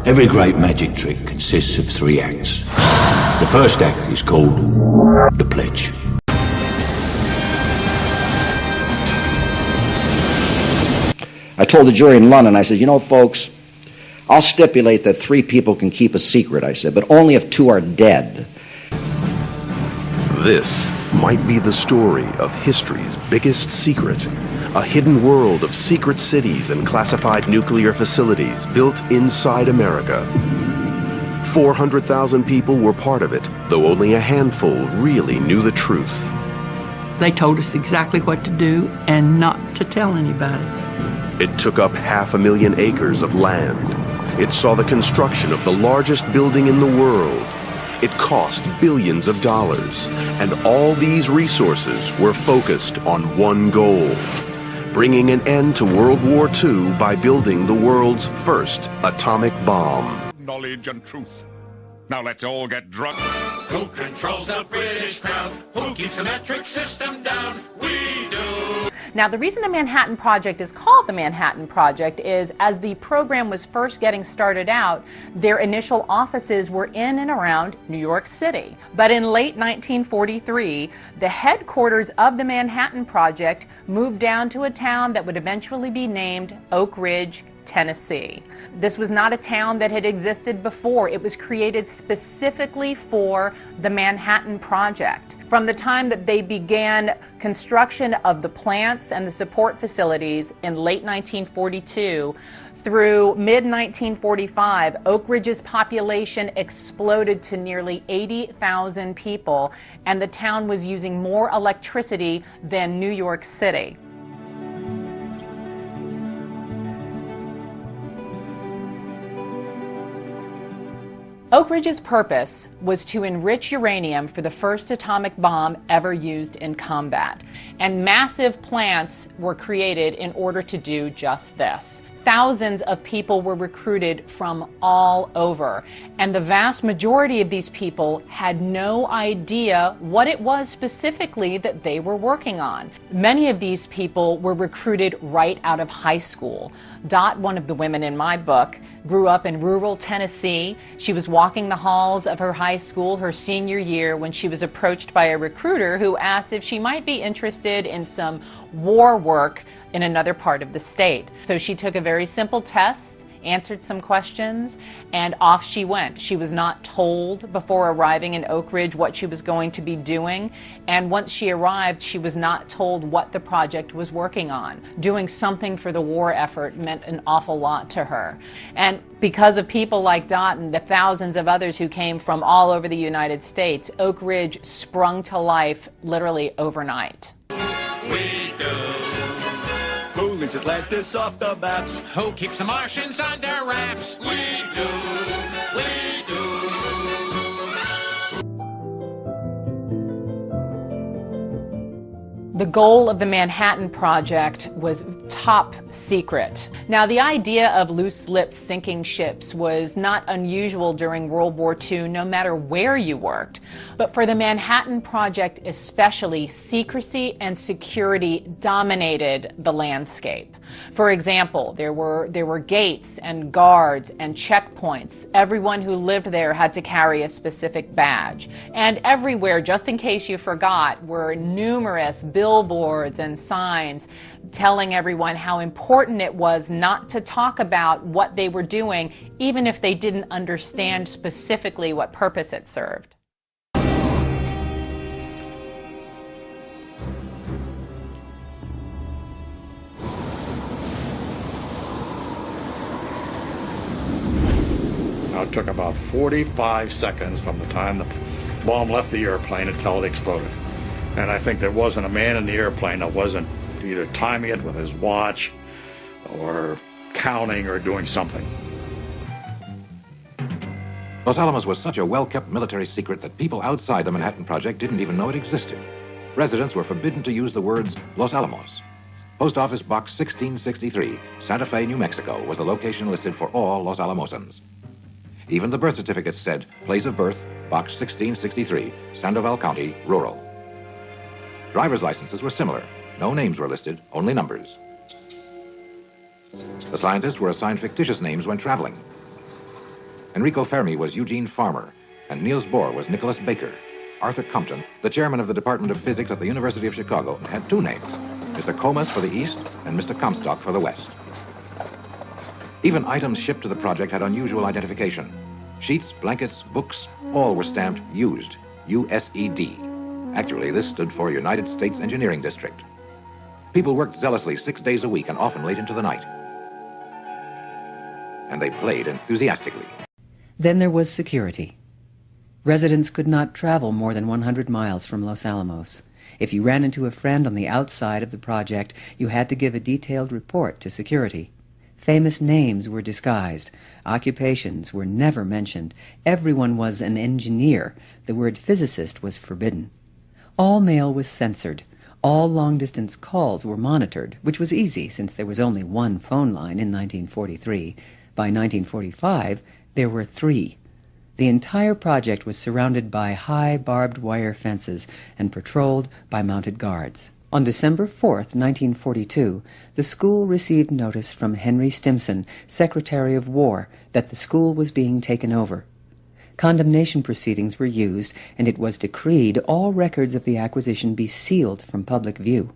Every great magic trick consists of 3 acts. The first act is called the pledge. I told the jury in London, I said, you know, folks, I'll stipulate that 3 people can keep a secret, I said, but only if 2 are dead. This might be the story of history's biggest secret. A hidden world of secret cities and classified nuclear facilities built inside America. 400,000 people were part of it, though only a handful really knew the truth. They told us exactly what to do and not to tell anybody. It took up 500,000 acres of land. It saw the construction of the largest building in the world. It cost billions of dollars, and all these resources were focused on one goal: bringing an end to World War II by building the world's first atomic bomb. Knowledge and truth. Now let's all get drunk. Who controls the British crown? Who keeps the metric system down? We do. Now, the reason the Manhattan Project is called the Manhattan Project is, as the program was first getting started out, their initial offices were in and around New York City. But in late 1943, the headquarters of the Manhattan Project moved down to a town that would eventually be named Oak Ridge, Tennessee. This was not a town that had existed before. It was created specifically for the Manhattan Project. From the time that they began construction of the plants and the support facilities in late 1942 through mid-1945, Oak Ridge's population exploded to nearly 80,000 people, and the town was using more electricity than New York City. Oak Ridge's purpose was to enrich uranium for the first atomic bomb ever used in combat, and massive plants were created in order to do just this. Thousands of people were recruited from all over, and the vast majority of these people had no idea what it was specifically that they were working on. Many of these people were recruited right out of high school. Dot, one of the women in my book, grew up in rural Tennessee. She was walking the halls of her high school her senior year when she was approached by a recruiter who asked if she might be interested in some war work in another part of the state. So she took a very simple test, answered some questions, and off she went. She was not told before arriving in Oak Ridge what she was going to be doing, and once she arrived, she was not told what the project was working on. Doing something for the war effort meant an awful lot to her. And because of people like Dot and the thousands of others who came from all over the United States, Oak Ridge sprung to life literally overnight. We do. Who leaves Atlantis off the maps? Who keeps the Martians under wraps? We do. We do. The goal of the Manhattan Project was top secret. Now, the idea of loose lips sinking ships was not unusual during World War II, no matter where you worked. But for the Manhattan Project especially, secrecy and security dominated the landscape. For example, there were gates and guards and checkpoints. Everyone who lived there had to carry a specific badge. And everywhere, just in case you forgot, were numerous billboards and signs telling everyone how important it was not to talk about what they were doing, even if they didn't understand specifically what purpose it served. Now, it took about 45 seconds from the time the bomb left the airplane until it exploded. And I think there wasn't a man in the airplane that wasn't either timing it with his watch or counting or doing something. Los Alamos was such a well-kept military secret that people outside the Manhattan Project didn't even know it existed. Residents were forbidden to use the words Los Alamos. Post Office Box 1663, Santa Fe, New Mexico, was the location listed for all Los Alamosans. Even the birth certificates said, place of birth, Box 1663, Sandoval County, rural. Driver's licenses were similar. No names were listed, only numbers. The scientists were assigned fictitious names when traveling. Enrico Fermi was Eugene Farmer, and Niels Bohr was Nicholas Baker. Arthur Compton, the chairman of the Department of Physics at the University of Chicago, had two names, Mr. Comas for the East and Mr. Comstock for the West. Even items shipped to the project had unusual identification. Sheets, blankets, books, all were stamped used, USED. Actually, this stood for United States Engineering District. People worked zealously 6 days a week and often late into the night. And they played enthusiastically. Then there was security. Residents could not travel more than 100 miles from Los Alamos. If you ran into a friend on the outside of the project, you had to give a detailed report to security. Famous names were disguised. Occupations were never mentioned. Everyone was an engineer. The word physicist was forbidden. All mail was censored. All long-distance calls were monitored, which was easy since there was only one phone line in 1943. By 1945, there were 3. The entire project was surrounded by high barbed wire fences and patrolled by mounted guards. On December 4th, 1942, the school received notice from Henry Stimson, Secretary of War, that the school was being taken over. Condemnation proceedings were used, and it was decreed all records of the acquisition be sealed from public view.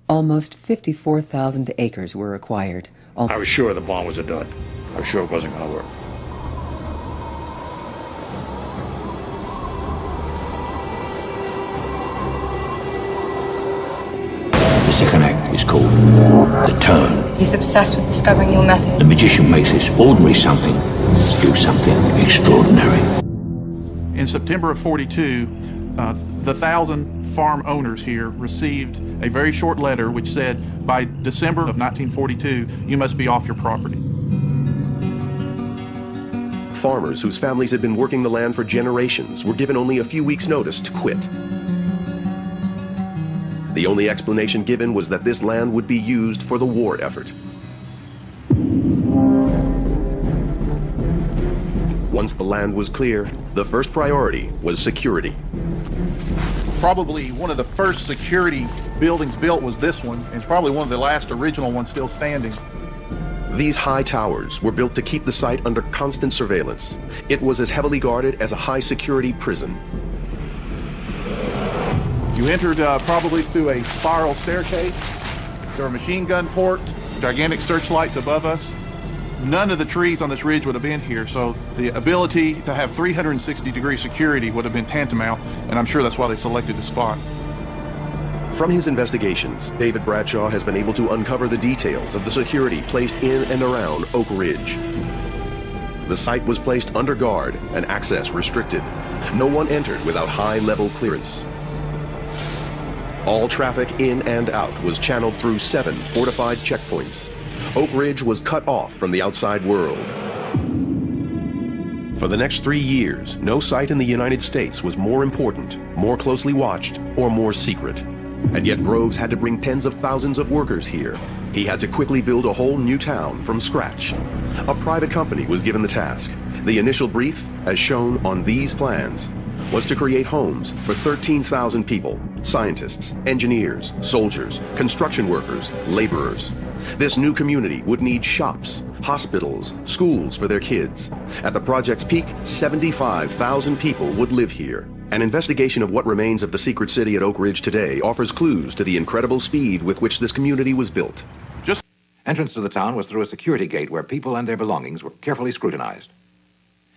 Almost 54,000 acres were acquired. I was sure the bomb was a dud. I was sure it wasn't going to work. The second act is called The Turn. He's obsessed with discovering your method. The magician makes this ordinary something do something extraordinary. In September of 42, the 1,000 farm owners here received a very short letter which said, by December of 1942, you must be off your property. Farmers whose families had been working the land for generations were given only a few weeks' notice to quit. The only explanation given was that this land would be used for the war effort. Once the land was clear, the first priority was security. Probably one of the first security buildings built was this one, and it's probably one of the last original ones still standing. These high towers were built to keep the site under constant surveillance. It was as heavily guarded as a high-security prison. You entered probably through a spiral staircase. There were machine gun ports, gigantic searchlights above us. None of the trees on this ridge would have been here, so the ability to have 360-degree security would have been tantamount, and I'm sure that's why they selected the spot. From his investigations, David Bradshaw has been able to uncover the details of the security placed in and around Oak Ridge. The site was placed under guard and access restricted. No one entered without high-level clearance. All traffic in and out was channeled through 7 fortified checkpoints. Oak Ridge was cut off from the outside world. For the next 3 years, no site in the United States was more important, more closely watched, or more secret. And yet Groves had to bring tens of thousands of workers here. He had to quickly build a whole new town from scratch. A private company was given the task. The initial brief, as shown on these plans, was to create homes for 13,000 people, scientists, engineers, soldiers, construction workers, laborers. This new community would need shops, hospitals, schools for their kids. At the project's peak, 75,000 people would live here. An investigation of what remains of the secret city at Oak Ridge today offers clues to the incredible speed with which this community was built. Entrance to the town was through a security gate where people and their belongings were carefully scrutinized.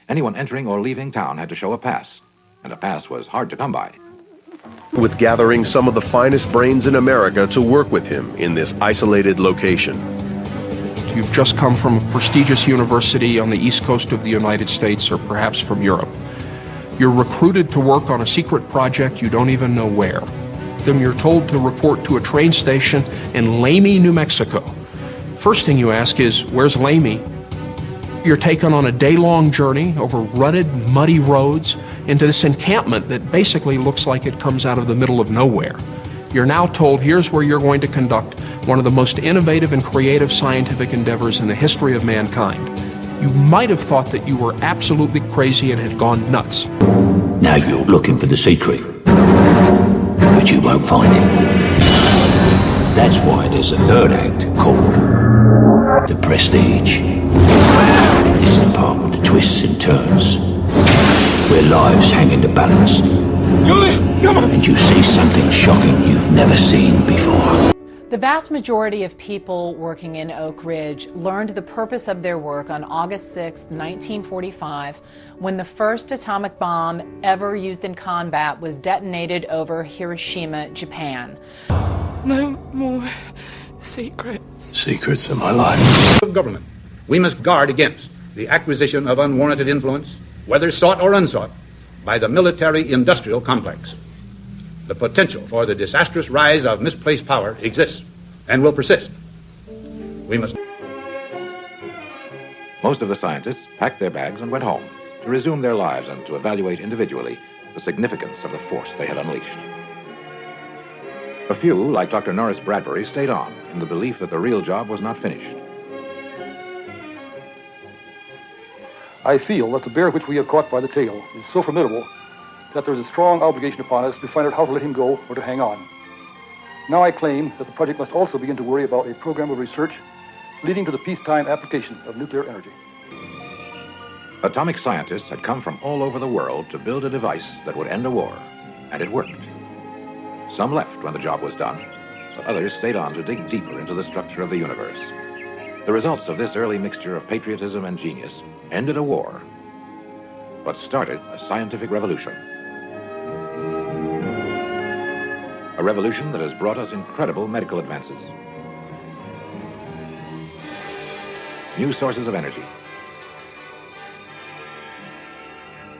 Anyone entering or leaving town had to show a pass, and a pass was hard to come by. With gathering some of the finest brains in America to work with him in this isolated location. You've just come from a prestigious university on the east coast of the United States, or perhaps from Europe. You're recruited to work on a secret project you don't even know where. Then you're told to report to a train station in Lamy, New Mexico. First thing you ask is, where's Lamy? You're taken on a day-long journey over rutted, muddy roads into this encampment that basically looks like it comes out of the middle of nowhere. You're now told, here's where you're going to conduct one of the most innovative and creative scientific endeavors in the history of mankind. You might have thought that you were absolutely crazy and had gone nuts. Now you're looking for the secret, but you won't find it. That's why there's a third act called The Prestige. This is the part with the twists and turns, where lives hang in the balance. Julie, come on! And you see something shocking you've never seen before. The vast majority of people working in Oak Ridge learned the purpose of their work on August 6, 1945, when the first atomic bomb ever used in combat was detonated over Hiroshima, Japan. No more secrets. Secrets of my life. Of government, we must guard against the acquisition of unwarranted influence, whether sought or unsought, by the military-industrial complex. The potential for the disastrous rise of misplaced power exists and will persist. We must. Most of the scientists packed their bags and went home to resume their lives and to evaluate individually the significance of the force they had unleashed. A few, like Dr. Norris Bradbury, stayed on in the belief that the real job was not finished. I feel that the bear which we have caught by the tail is so formidable that there is a strong obligation upon us to find out how to let him go or to hang on. Now I claim that the project must also begin to worry about a program of research leading to the peacetime application of nuclear energy. Atomic scientists had come from all over the world to build a device that would end a war, and it worked. Some left when the job was done, but others stayed on to dig deeper into the structure of the universe. The results of this early mixture of patriotism and genius ended a war, but started a scientific revolution. A revolution that has brought us incredible medical advances, new sources of energy,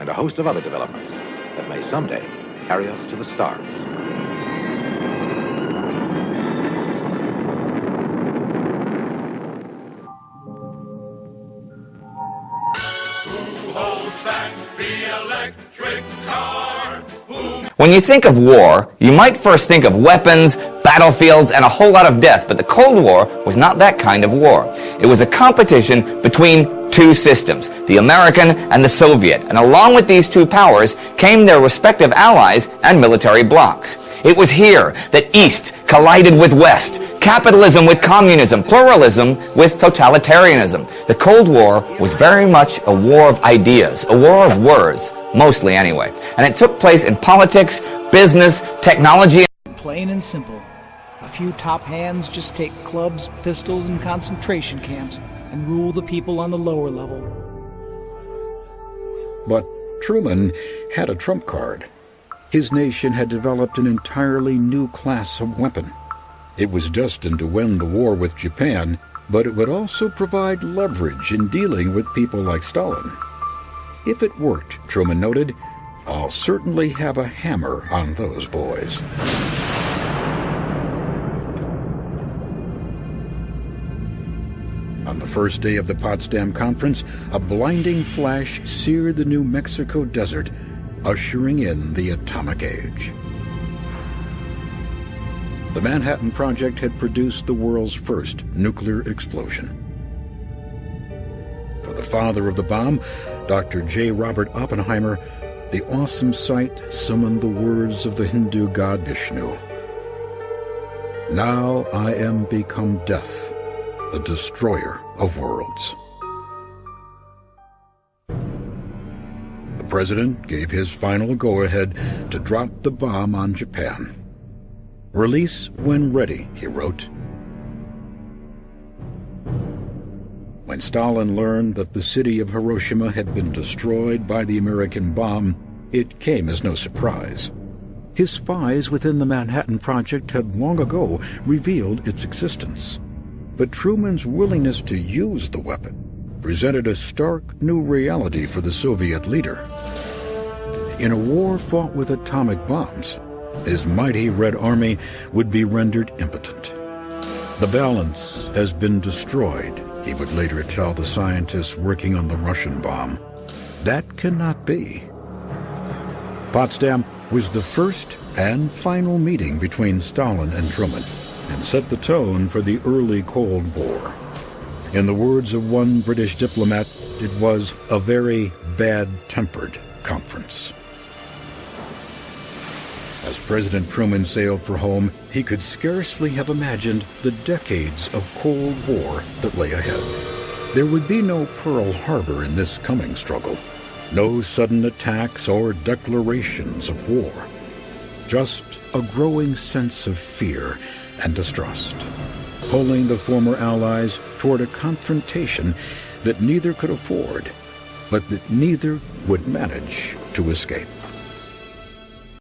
and a host of other developments that may someday carry us to the stars. When you think of war, you might first think of weapons, battlefields, and a whole lot of death, but the Cold War was not that kind of war. It was a competition between two systems, the American and the Soviet, and along with these two powers came their respective allies and military blocs. It was here that East collided with West, capitalism with communism, pluralism with totalitarianism. The Cold War was very much a war of ideas, a war of words, mostly anyway. And it took place in politics, business, technology. Plain and simple. A few top hands just take clubs, pistols, and concentration camps and rule the people on the lower level. But Truman had a trump card. His nation had developed an entirely new class of weapon. It was destined to win the war with Japan, but it would also provide leverage in dealing with people like Stalin. If it worked, Truman noted, I'll certainly have a hammer on those boys. On the first day of the Potsdam Conference, a blinding flash seared the New Mexico desert, ushering in the atomic age. The Manhattan Project had produced the world's first nuclear explosion. For the father of the bomb, Dr. J. Robert Oppenheimer, the awesome sight summoned the words of the Hindu god Vishnu. Now I am become death, the destroyer of worlds. The president gave his final go-ahead to drop the bomb on Japan. Release when ready, he wrote. When Stalin learned that the city of Hiroshima had been destroyed by the American bomb, it came as no surprise. His spies within the Manhattan Project had long ago revealed its existence. But Truman's willingness to use the weapon presented a stark new reality for the Soviet leader. In a war fought with atomic bombs, his mighty Red Army would be rendered impotent. The balance has been destroyed, he would later tell the scientists working on the Russian bomb. That cannot be. Potsdam was the first and final meeting between Stalin and Truman, and set the tone for the early Cold War. In the words of one British diplomat, it was a very bad-tempered conference. As President Truman sailed for home, he could scarcely have imagined the decades of Cold War that lay ahead. There would be no Pearl Harbor in this coming struggle. No sudden attacks or declarations of war. Just a growing sense of fear and distrust, pulling the former Allies toward a confrontation that neither could afford, but that neither would manage to escape.